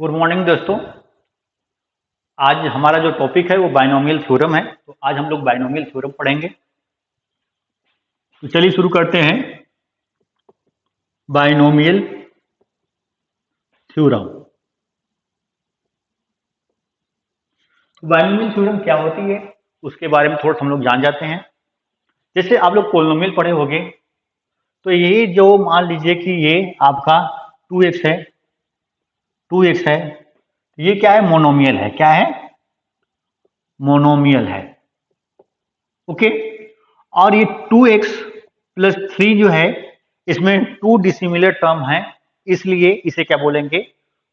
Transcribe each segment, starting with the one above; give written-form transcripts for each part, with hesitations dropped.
Good morning दोस्तों। आज हमारा जो टॉपिक है वो बाइनोमियल थ्योरम है। तो आज हम लोग बाइनोमियल थ्योरम पढ़ेंगे। तो चलिए शुरू करते हैं। Binomial theorem. बाइनोमियल थ्योरम क्या होती है उसके बारे में थोड़ा सा हम लोग जान जाते हैं। जैसे आप लोग पोलिनोमियल पढ़े होंगे, तो ये जो मान लीजिए कि ये आपका 2x है, 2x है, ये क्या है? मोनोमियल है। क्या है? मोनोमियल है। ओके। और ये 2x प्लस 3 जो है, इसमें 2 डिसिमिलर टर्म है, इसलिए इसे क्या बोलेंगे?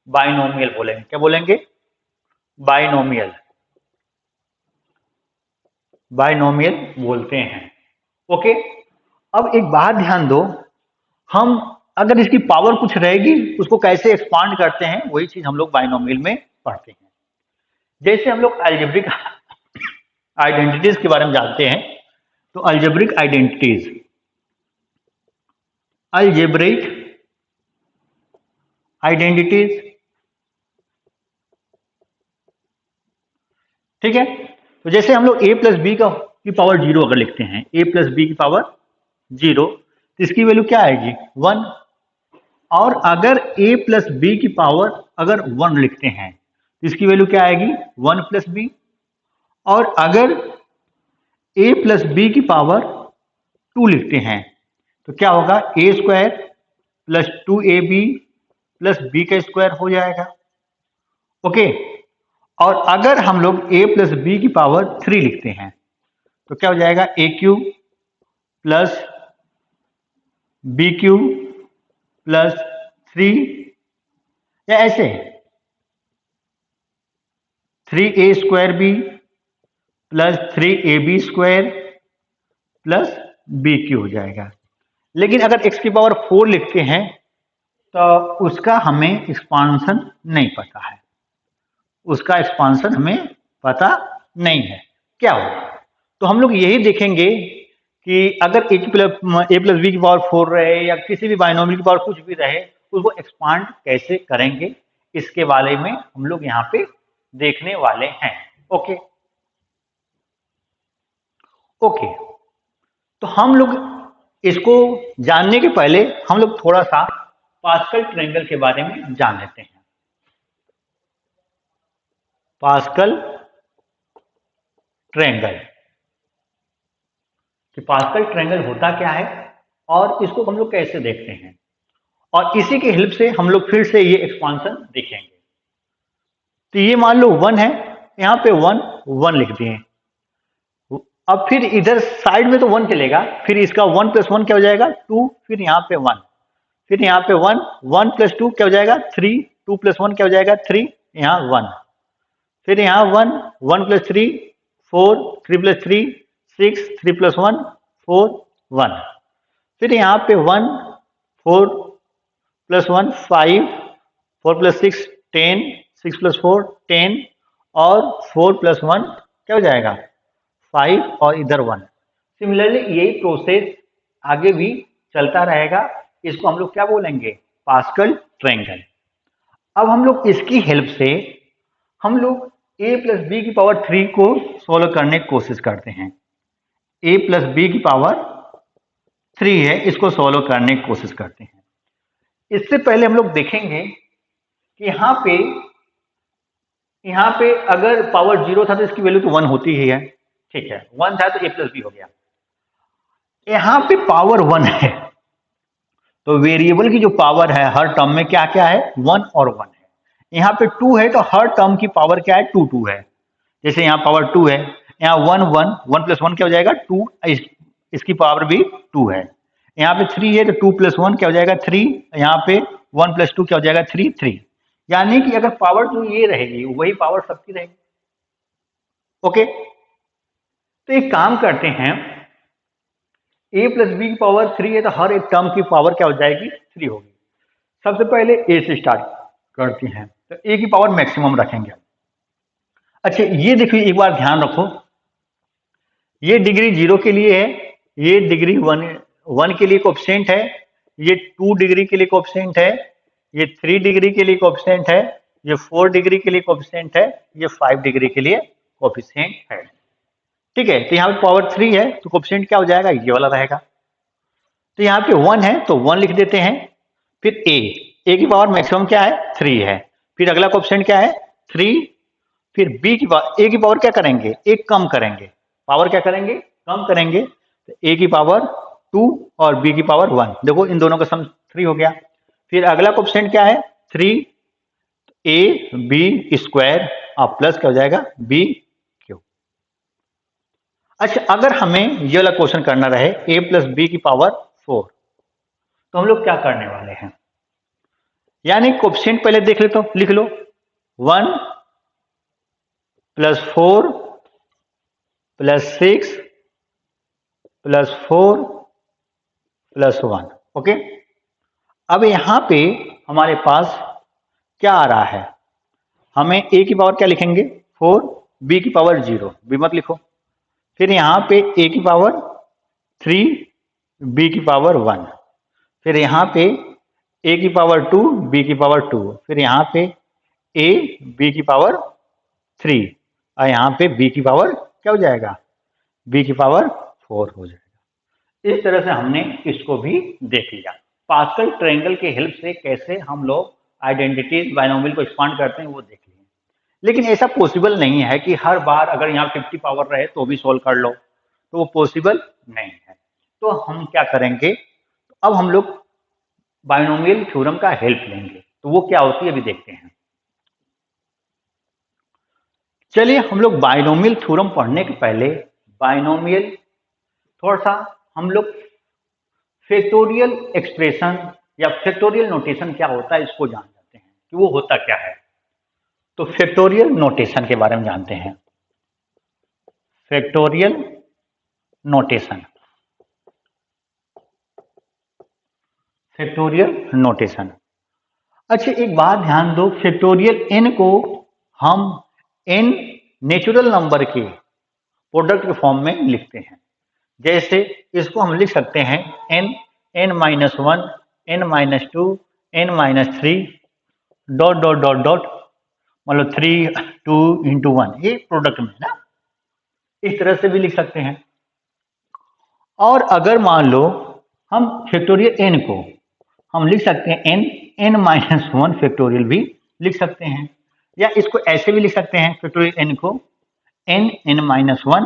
बाइनोमियल बोलेंगे। क्या बोलेंगे? बाइनोमियल। बाइनोमियल बोलते हैं। ओके। अब एक बात ध्यान दो, हम अगर इसकी पावर कुछ रहेगी उसको कैसे एक्सपांड करते हैं, वही चीज हम लोग बाइनोमियल में पढ़ते हैं। जैसे हम लोग अलजेब्रिक आइडेंटिटीज के बारे में जानते हैं, तो अलजेब्रिक आइडेंटिटीज, अलजेब्रिक आइडेंटिटीज, ठीक है। तो जैसे हम लोग a प्लस बी की पावर 0 अगर लिखते हैं, a प्लस बी की पावर 0, तो इसकी वैल्यू क्या आएगी? 1। और अगर a प्लस बी की पावर अगर 1 लिखते हैं, तो इसकी वैल्यू क्या आएगी? 1 प्लस बी। और अगर a प्लस बी की पावर 2 लिखते हैं, तो क्या होगा? a square plus 2ab plus B का स्क्वायर हो जाएगा। ओके। और अगर हम लोग a प्लस बी की पावर 3 लिखते हैं, तो क्या हो जाएगा? A cube plus B cube plus 3, या ऐसे 3a square B plus 3ab square plus B cube हो जाएगा। लेकिन अगर x की पावर 4 लिखते हैं, तो उसका हमें एक्सपांशन नहीं पता है। उसका एक्सपांशन हमें पता नहीं है क्या होगा। तो हम लोग यही देखेंगे कि अगर a प्लस बी की पावर 4 रहे या किसी भी बाइनोमियल की पावर कुछ भी रहे, उसको एक्सपांड कैसे करेंगे, इसके बारे में हम लोग यहाँ पे देखने वाले हैं। Okay okay. तो हम लोग इसको जानने के पहले हम लोग थोड़ा सा पास्कल ट्रायंगल के बारे में जान लेते हैं। पास्कल ट्रायंगल, कि पास्कल ट्रायंगल होता क्या है और इसको हम लोग कैसे देखते हैं, और इसी की हेल्प से हम लोग फिर से ये एक्सपांशन देखेंगे। तो ये मान लो 1 है, यहाँ पे 1 1 लिख दिए। अब फिर इधर साइड में तो 1 चलेगा, फिर इसका 1 प्लस 1 क्या हो जाएगा? 2, फिर यहाँ पे 1, फिर यहाँ पे 1, 1 प्लस 2 क्या हो जाएगा? 3, 2 प्लस 1 क्या हो जाएगा? 3, यहाँ 1, फिर यहाँ 1, 1 प्लस 3 4, 3 प्लस 3 6, 3 प्लस 1 4 1, फिर यहाँ पे 1, 4 प्लस 1 5, 4 प्लस 6 10, 6 प्लस 4 10, और 4 प्लस 1 क्या हो जाएगा? 5, और इधर 1। सिमिलरली यही प्रोसेस आगे भी चलता रहेगा। इसको हम लोग क्या बोलेंगे? Pascal triangle. अब हम लोग इसकी हेल्प से हम लोग a प्लस बी की पावर 3 को सोल्व करने की कोशिश करते हैं। a प्लस बी की पावर 3 है, इसको सोल्व करने की कोशिश करते हैं। इससे पहले हम लोग देखेंगे कि यहाँ पे अगर पावर 0 था तो इसकी वैल्यू तो 1 होती ही है, ठीक है। 1 था तो a प्लस बी हो गया। यहाँ पे पावर 1 है, तो वेरिएबल की जो पावर है हर टर्म में क्या क्या है? 1 और 1 है। यहाँ पे 2 है, तो हर टर्म की पावर क्या है? 2 2 है। जैसे यहाँ पावर 2 है, यहाँ 1 1, 1 प्लस 1 क्या हो जाएगा? 2, इसकी पावर भी 2 है। यहाँ पे 3 है, तो 2 प्लस 1 क्या हो जाएगा? 3, यहाँ पे 1 प्लस 2 क्या हो जाएगा? 3 3। यानी कि अगर पावर 2 ये रहेगी, वही पावर सबकी रहेगी। ओके। तो एक काम करते हैं, a प्लस बी की पावर 3 है, तो हर एक टर्म की पावर क्या हो जाएगी? 3 होगी। सबसे पहले a से स्टार्ट करते हैं, तो a की पावर मैक्सिमम रखेंगे। अच्छा, ये देखिए, एक बार ध्यान रखो, ये डिग्री 0 के लिए है, ये डिग्री 1 के लिए कोएफिशिएंट है, ये 2 डिग्री के लिए कोएफिशिएंट है, ये 3 डिग्री के लिए कोएफिशिएंट है, ये 4 डिग्री के लिए कोफिशिएंट है, ये 5 डिग्री के लिए कोफिशिएंट है। ठीक है, तो यहाँ पे पावर 3 है तो कोफिशिएंट क्या हो जाएगा, ये वाला रहेगा। तो यहाँ पे 1 है तो 1 लिख देते हैं। फिर ए की पावर मैक्सिमम क्या है, 3 है। फिर अगला कोफिशिएंट क्या है, 3। फिर बी की पावर, ए की पावर क्या करेंगे, एक कम करेंगे, पावर क्या करेंगे, कम करेंगे। तो ए की पावर 2 और बी की पावर 1, देखो इन दोनों का सम 3 हो गया। फिर अगला कोफिशिएंट क्या है, 3, ए बी स्क्वायर और प्लस क्या हो जाएगा, बी क्यू। अच्छा, अगर हमें ये वाला क्वेश्चन करना रहे a प्लस बी की पावर 4, तो हम लोग क्या करने वाले हैं, यानी कोफिशिएंट पहले देख ले, तो लिख लो 1 plus 4 plus 6 plus 4 plus 1। Okay, अब यहां पे हमारे पास क्या आ रहा है, हमें a की पावर क्या लिखेंगे 4, b की पावर 0, b मत लिखो। फिर यहाँ पे a की पावर 3, b की पावर 1। फिर यहाँ पे a की पावर 2, b की पावर 2। फिर यहाँ पे a b की पावर 3 और यहाँ पे b की पावर क्या हो जाएगा, b की पावर 4 हो जाएगा। इस तरह से हमने इसको भी देख लिया। पास्कल ट्रायंगल के हेल्प से कैसे हम लोग आइडेंटिटीज बायनोमियल को एक्सपांड करते हैं वो देख लिया। लेकिन ऐसा पॉसिबल नहीं है कि हर बार अगर यहाँ 50 पावर रहे तो भी सोल्व कर लो, तो वो पॉसिबल नहीं है। तो हम क्या करेंगे, अब हम लोग बायनोमियल थ्योरम का हेल्प लेंगे। तो वो क्या होती है अभी देखते हैं। चलिए, हम लोग बायनोमियल थ्योरम पढ़ने के पहले बायनोमियल थोड़ा सा हम लोग फैक्टोरियल एक्सप्रेशन या फैक्टोरियल नोटेशन क्या होता है इसको जान जाते हैं कि वो होता क्या है। तो फैक्टोरियल नोटेशन के बारे में जानते हैं। Factorial notation, factorial notation. अच्छा, एक बात ध्यान दो, फैक्टोरियल n को हम n नेचुरल नंबर के प्रोडक्ट के फॉर्म में लिखते हैं। जैसे इसको हम लिख सकते हैं n-1, n-2, n-3 dot dot dot dot, मतलब 3 2 इंटू 1, ये प्रोडक्ट में ना, इस तरह से भी लिख सकते हैं। और अगर मान लो हम फैक्टोरियल n को हम लिख सकते हैं n-1 फैक्टोरियल भी लिख सकते हैं, या इसको ऐसे भी लिख सकते हैं फैक्टोरियल n को n-1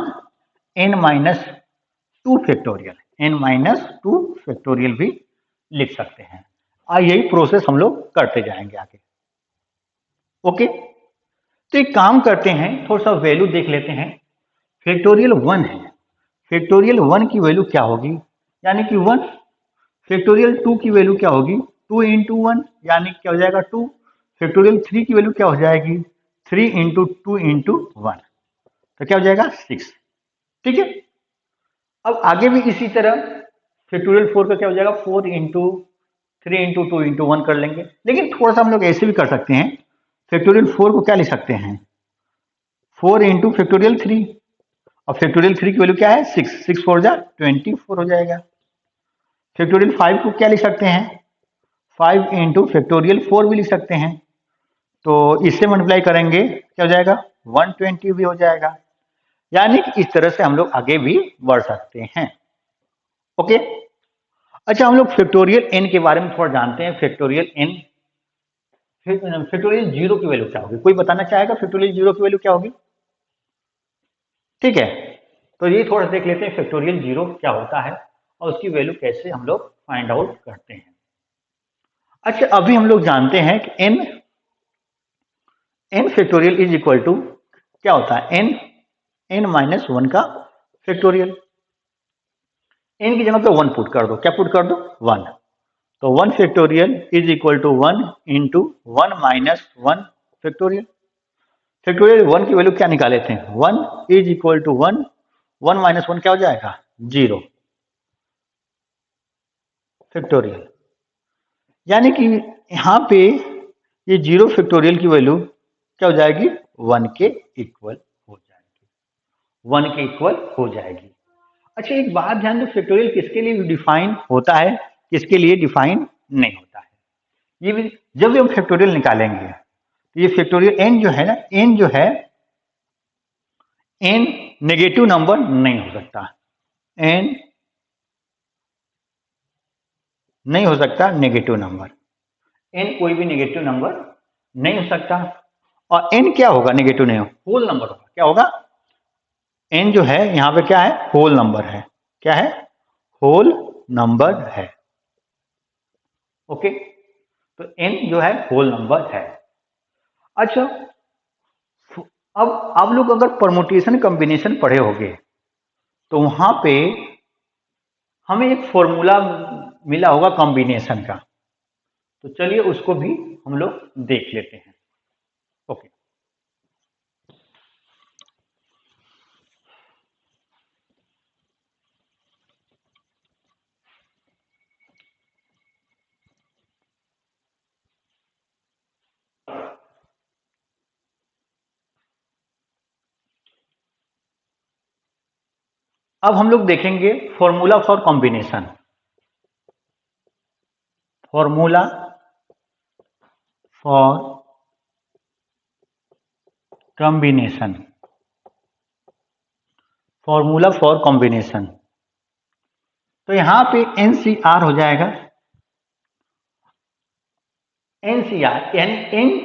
n-2 factorial, n-2 factorial भी लिख सकते हैं। और यही प्रोसेस हम लोग करते जाएंगे आगे। ओके, तो एक काम करते हैं, थोड़ा सा वैल्यू देख लेते हैं। फैक्टोरियल 1 है, फैक्टोरियल 1 की वैल्यू क्या होगी, यानी कि 1। फैक्टोरियल 2 की वैल्यू क्या होगी, 2 इंटू 1 यानी क्या हो जाएगा 2। फैक्टोरियल 3 की वैल्यू क्या हो जाएगी, 3 इंटू 2 इंटू 1, तो क्या हो जाएगा 6। ठीक है, अब आगे भी इसी तरह फैक्टोरियल 4 का क्या हो जाएगा 4 इंटू 3 इंटू 2 इंटू 1 कर लेंगे। लेकिन थोड़ा सा हम लोग ऐसे भी कर सकते हैं, फैक्टोरियल 4 को क्या लिख सकते हैं 4 इंटू फैक्टोरियल 3, और फैक्टोरियल 3 की वैल्यू क्या है 6, 6 4 जा 24 हो जाएगा। फैक्टोरियल 5 को क्या लिख सकते हैं 5 इंटू फैक्टोरियल 4 भी लिख सकते हैं, तो इससे मल्टीप्लाई करेंगे क्या हो जाएगा 120 भी हो जाएगा। यानी कि इस तरह से हम लोग आगे भी बढ़ सकते हैं। ओके, अच्छा, हम लोग फैक्टोरियल n के बारे में थोड़ा जानते हैं। फैक्टोरियल n, फैक्टोरियल 0 की वैल्यू क्या होगी, कोई बताना चाहेगा फैक्टोरियल 0 की वैल्यू क्या होगी। ठीक है, तो ये थोड़ा देख लेते हैं फैक्टोरियल 0 क्या होता है और उसकी वैल्यू कैसे हम लोग फाइंड आउट करते हैं। अच्छा, अभी हम लोग जानते हैं कि n factorial is equal to क्या होता है n-1 का फैक्टोरियल। n की जगह पे 1 पुट कर दो, क्या पुट कर दो 1, तो 1 factorial is equal to 1 into 1 minus 1 factorial. Factorial 1 की वैल्यू क्या निकाले थे 1 इज इक्वल टू 1, 1 माइनस 1 क्या हो जाएगा 0 फैक्टोरियल। यानी कि यहाँ पे ये 0 फैक्टोरियल की वैल्यू क्या हो जाएगी 1 के इक्वल हो जाएगी, 1 के इक्वल हो जाएगी। अच्छा, एक बात ध्यान दो, फैक्टोरियल किसके लिए डिफाइन होता है, किसके लिए डिफाइन नहीं होता है। ये भी जब भी हम फैक्टोरियल निकालेंगे तो ये फैक्टोरियल n जो है ना, n जो है, n नेगेटिव नंबर नहीं हो सकता, n नहीं हो सकता नेगेटिव नंबर, n कोई भी नेगेटिव नंबर नहीं हो सकता। और n क्या होगा, नेगेटिव नहीं हो, होल नंबर होगा। क्या होगा, n जो है यहां पे क्या है, होल नंबर है। क्या है, होल नंबर है। ओके, तो n जो है होल नंबर है। अच्छा, अब आप लोग अगर परमुटेशन कॉम्बिनेशन पढ़े होंगे तो वहां पे हमें एक फॉर्मूला मिला होगा कॉम्बिनेशन का, तो चलिए उसको भी हम लोग देख लेते हैं। ओके, अब हम लोग देखेंगे formula for combination. Formula for combination, formula for combination. तो यहां पे एनसीआर हो जाएगा, एनसीआर इन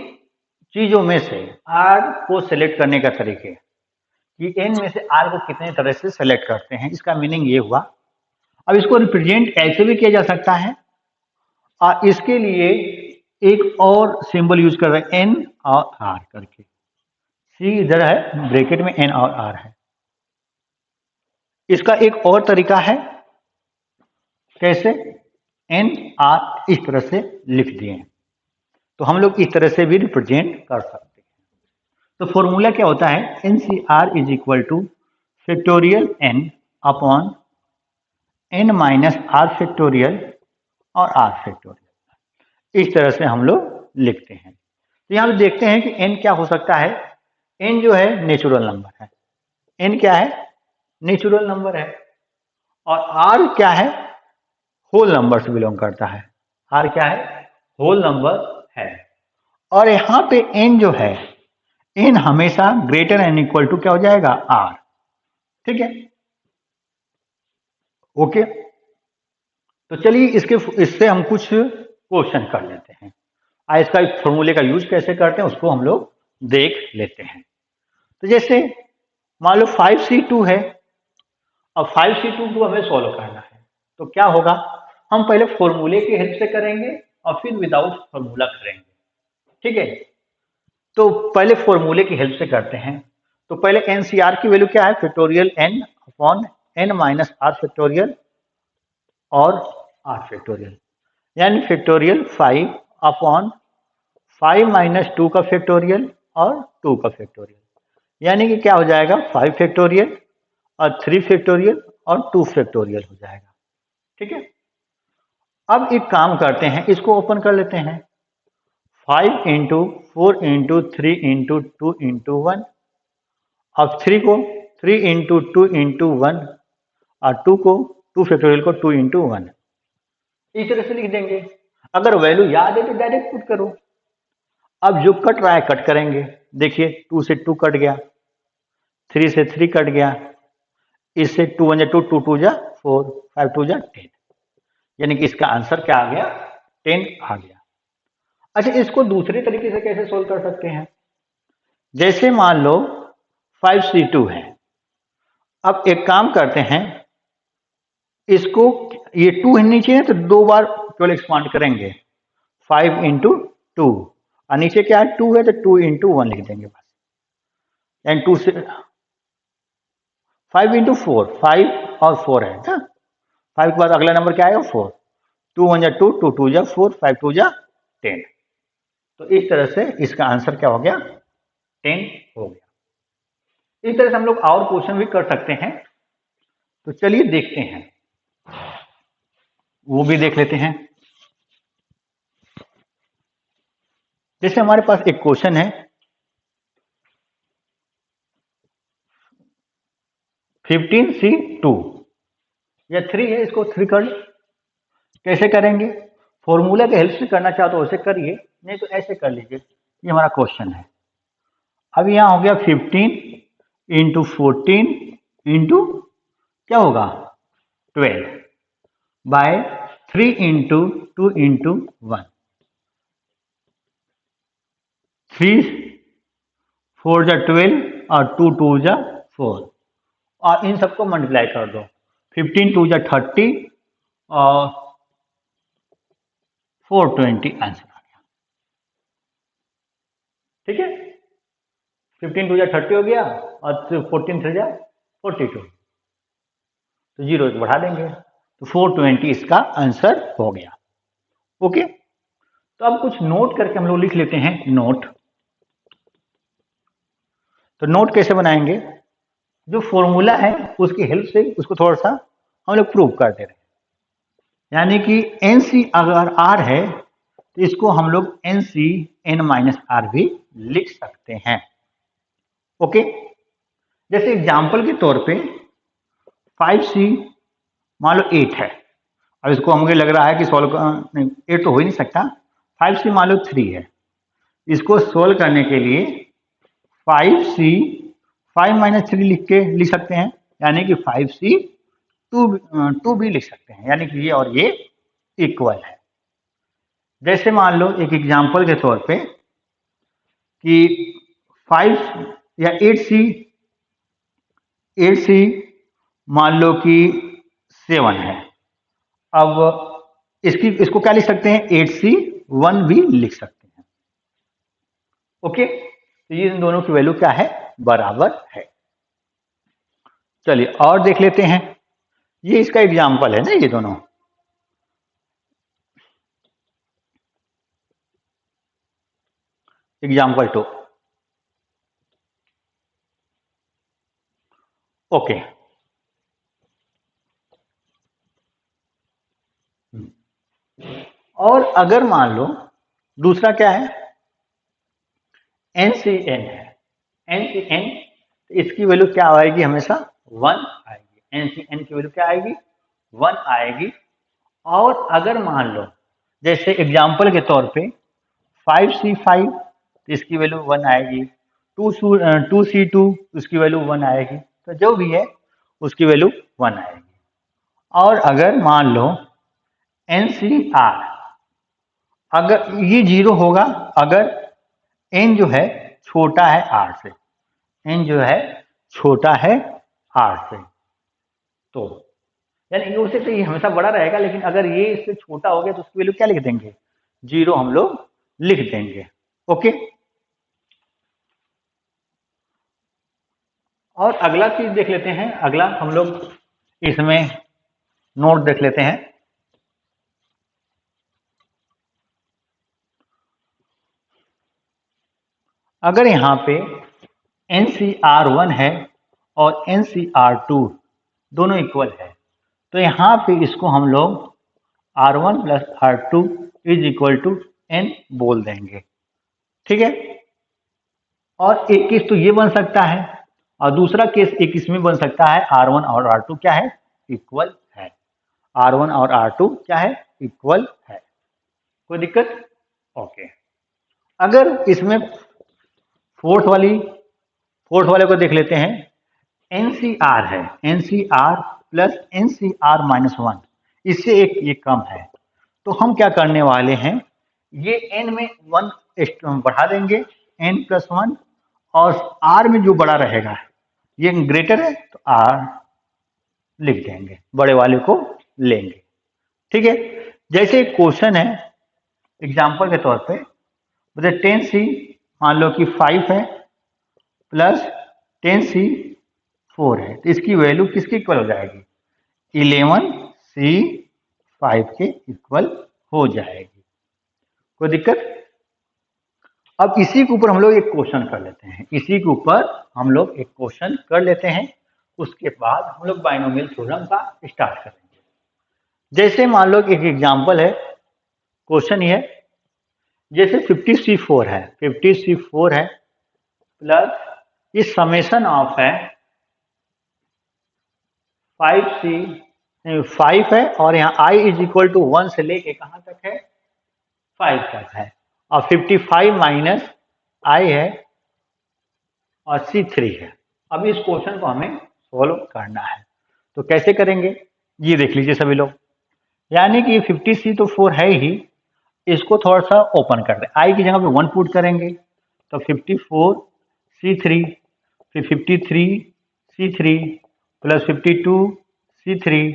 चीजों में से आर को सिलेक्ट करने का तरीके, कि एन में से आर को कितने तरह से सेलेक्ट करते हैं, इसका मीनिंग ये हुआ। अब इसको रिप्रेजेंट ऐसे भी किया जा सकता है, और इसके लिए एक और सिंबल यूज कर रहे हैं, एन और आर करके। सी इधर है, ब्रैकेट में एन और आर है। इसका एक और तरीका है, कैसे, एन आर इस तरह से लिख दिए, तो हम लोग इस तरह से भी रिप्रेजेंट कर सकते हैं। तो फॉर्मूला क्या होता है, N C R is equal to factorial N upon N minus R factorial और आर फैक्टोरियल। इस तरह से हम लोग लिखते हैं। तो यहां पे देखते हैं कि एन क्या हो सकता है। एन जो है नेचुरल नंबर है, एन क्या है, नेचुरल नंबर है। और आर क्या है, होल नंबर से बिलोंग करता है। आर क्या है, होल नंबर है। और यहां पे एन जो है, एन हमेशा ग्रेटर एन इक्वल टू क्या हो जाएगा, आर। ठीक है, ओके। तो चलिए इससे हम कुछ क्वेश्चन कर लेते हैं। आज इसका फॉर्मूले का यूज कैसे करते हैं उसको हम लोग देख लेते हैं। तो जैसे मान लो 5C2 है, और 5C2 को हमें सॉल्व करना है, तो क्या होगा, हम पहले फॉर्मूले की हेल्प से करेंगे और फिर विदाउट फॉर्मूला करेंगे। ठीक है, तो पहले फॉर्मूले की हेल्प से करते हैं। तो पहले एनसीआर की वैल्यू क्या है, factorial N upon N minus R factorial और आर फैक्टोरियल, यानी फैक्टोरियल 5 अपॉन 5 माइनस 2 का फैक्टोरियल और 2 का फैक्टोरियल, यानी कि क्या हो जाएगा, 5 फैक्टोरियल और 3 फैक्टोरियल और 2 फैक्टोरियल हो जाएगा। ठीक है, अब एक काम करते हैं, इसको ओपन कर लेते हैं। 5 इंटू 4 इंटू 3 इंटू 2 इंटू 1, अब 3 को 3 इंटू 2 इंटू 1, और 2 को 2 फैक्टोरियल को 2 इंटू 1, इस तरह से लिख देंगे। अगर वैल्यू याद है तो डायरेक्ट पुट करो। अब जो कट रहा है कट करेंगे, देखिए 2 से 2 कट गया, 3 से 3 कट गया, इससे 2 1 2, 2 2 4, 5 2 10, यानी कि इसका आंसर क्या आ गया, 10 आ गया। अच्छा, इसको दूसरे तरीके से कैसे सोल्व कर सकते हैं, जैसे मान लो 5C2 है। अब एक काम करते हैं, इसको ये 2 नीचे है तो 2 बार केवल एक्सपांड करेंगे, 5 इंटू 2, और नीचे क्या है, 2 है तो 2 इंटू 1 लिख देंगे बस। एंड 2 से 5 इंटू 4, 5 और 4 है ना, 5 के बाद अगला नंबर क्या आएगा, 4, 2 1 2, 2 2 4, 5 2 10। तो इस तरह से इसका आंसर क्या हो गया, 10 हो गया। इस तरह से हम लोग और क्वेश्चन भी कर सकते हैं, तो चलिए देखते हैं, वो भी देख लेते हैं। जैसे हमारे पास एक क्वेश्चन है, 15C2 या 3 है, इसको 3 कर, कैसे करेंगे, फॉर्मूला के हेल्प से करना चाहो तो ऐसे करिए, नहीं तो ऐसे कर लीजिए। ये हमारा क्वेश्चन है। अब यहाँ हो गया 15 इंटू 14 इंटू क्या होगा 12 बाय 3 इंटू 2 इंटू 1, 3 4 जा 12 और 2 2 जा 4 और इन सबको मल्टीप्लाई कर दो। 15 2 जा 30 और 420 आंसर आ गया। ठीक है, 15 2 जा 30 हो गया और 14 3 जा 42, तो 0 बढ़ा देंगे तो 420 इसका आंसर हो गया। ओके, तो अब कुछ नोट करके हम लोग लिख लेते हैं नोट। तो नोट कैसे बनाएंगे, जो फॉर्मूला है उसकी हेल्प से उसको थोड़ा सा हम लोग प्रूव कर दे रहे हैं। यानी कि NC अगर R है तो इसको हम लोग NC N-R भी लिख सकते हैं। ओके, जैसे एग्जाम्पल के तौर पे 5C मान लो 8 है। अब इसको हमें लग रहा है कि सॉल्व 8 तो हो ही नहीं सकता। 5C मान लो 3 है। इसको सोल्व करने के लिए 5C 5 - 3 लिख सकते हैं, यानी कि 5C 2 भी लिख सकते हैं, यानी कि ये और ये इक्वल है। जैसे मान लो एक एग्जाम्पल के तौर पे कि 5 या 8C मान लो कि 7 है। अब इसको क्या लिख सकते हैं, 8C 1 भी लिख सकते हैं। ओके, तो ये इन दोनों की वैल्यू क्या है, बराबर है। चलिए और देख लेते हैं, ये इसका एग्जाम्पल है ना, ये दोनों। एग्जाम्पल 2। ओके, और अगर मान लो दूसरा क्या है, NCN है। NCN इसकी वैल्यू क्या आएगी, हमेशा 1 आएगी। NCN की वैल्यू क्या आएगी, 1 आएगी। और अगर मान लो जैसे एग्जाम्पल के तौर पे 5C5 तो इसकी वैल्यू 1 आएगी, 2C2 उसकी वैल्यू 1 आएगी, तो जो भी है उसकी वैल्यू 1 आएगी। और अगर मान लो NCR, अगर ये 0 होगा अगर n जो है छोटा है R से, n जो है छोटा है R से, तो यानी उसे तो ये हमेशा बड़ा रहेगा, लेकिन अगर ये इससे छोटा हो गया तो उसकी वैल्यू क्या लिख देंगे, 0 हम लोग लिख देंगे। ओके, और अगला चीज देख लेते हैं। अगला हम लोग इसमें नोट देख लेते हैं। अगर यहाँ पे NCR1 है और NCR2 दोनों इक्वल है, तो यहाँ पे इसको हम लोग R1 + R2 = N बोल देंगे। ठीक है, और एक केस तो ये बन सकता है और दूसरा केस एक इसमें बन सकता है, R1 और R2 क्या है, इक्वल है। R1 और R2 क्या है, इक्वल है। कोई दिक्कत? ओके, अगर इसमें फोर्थ वाले को देख लेते हैं। NCR है, NCR + NCR - 1, इससे एक ये कम है, तो हम क्या करने वाले हैं, ये n में 1 बढ़ा देंगे, n + 1, और R में जो बड़ा रहेगा, ये ग्रेटर है तो R लिख देंगे, बड़े वाले को लेंगे। ठीक है, जैसे एक क्वेश्चन है एग्जाम्पल के तौर पे, 10C मान लो कि 5 है प्लस 10C4 है, तो इसकी वैल्यू किसके इक्वल हो जाएगी, 11C5 के इक्वल हो जाएगी। कोई दिक्कत? अब इसी के ऊपर हम लोग एक क्वेश्चन कर लेते हैं, इसी के ऊपर हम लोग एक क्वेश्चन कर लेते हैं, उसके बाद हम लोग बाइनोमियल थ्योरम का स्टार्ट करेंगे। जैसे मान लो एक एग्जाम्पल है, क्वेश्चन ये है, जैसे 50C4 है, 50C4 है प्लस ये समेशन ऑफ है 5 है, और यहाँ I = 1 से लेके कहाँ तक है, 5 तक है, और 55 - आई है और C3 है। अब इस क्वेश्चन को हमें सोल्व करना है, तो कैसे करेंगे ये देख लीजिए सभी लोग। यानी कि 50C तो 4 है ही, इसको थोड़ा सा ओपन कर दें। आई की जगह पे 1 पुट करेंगे तो 54C3, फिर 53C3 plus 52C3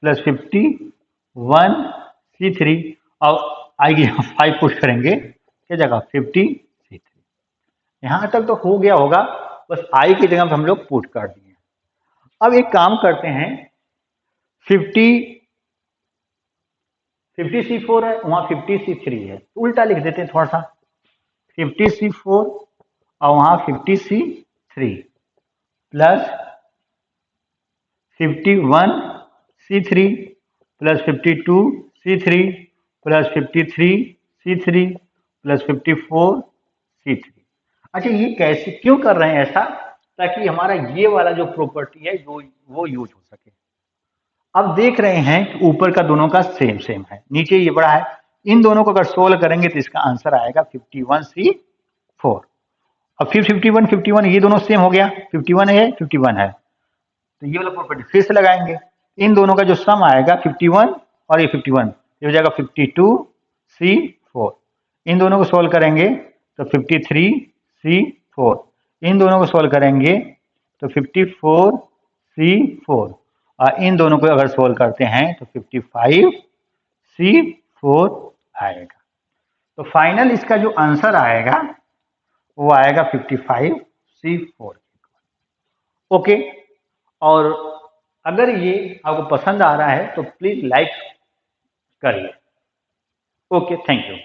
plus 51C3 और आई की जगह 5 पुट करेंगे क्या जगह 50C3। यहां तक तो हो गया होगा, बस आई की जगह पे हम लोग पुट कर दिए। अब एक काम करते हैं, 50C4 है, वहां 50C3 है, तो उल्टा लिख देते हैं थोड़ा सा। 50C4 और वहां 50C3 plus 51C3 plus 52C3 plus 53C3 plus 54C3। अच्छा, ये कैसे क्यों कर रहे हैं ऐसा, ताकि हमारा ये वाला जो प्रॉपर्टी है वो यूज हो सके। अब देख रहे हैं कि ऊपर का दोनों का सेम सेम है, नीचे ये बड़ा है, इन दोनों को अगर सोल्व करेंगे तो इसका आंसर आएगा 51C4। अब फिर 51 ये दोनों सेम हो गया, 51 है 51 है, तो ये वाला प्रॉपर्टी फिर से लगाएंगे। इन दोनों का जो सम आएगा 51 और ये 51, ये हो जाएगा 52C4। इन दोनों को सोल्व करेंगे तो 53C4, इन दोनों को सोल्व करेंगे तो 54C4, और इन दोनों को अगर सोल्व करते हैं तो 55C4 आएगा। तो फाइनल इसका जो आंसर आएगा वो आएगा 55C4। ओके, और अगर ये आपको पसंद आ रहा है तो प्लीज लाइक करिए। Okay, thank you.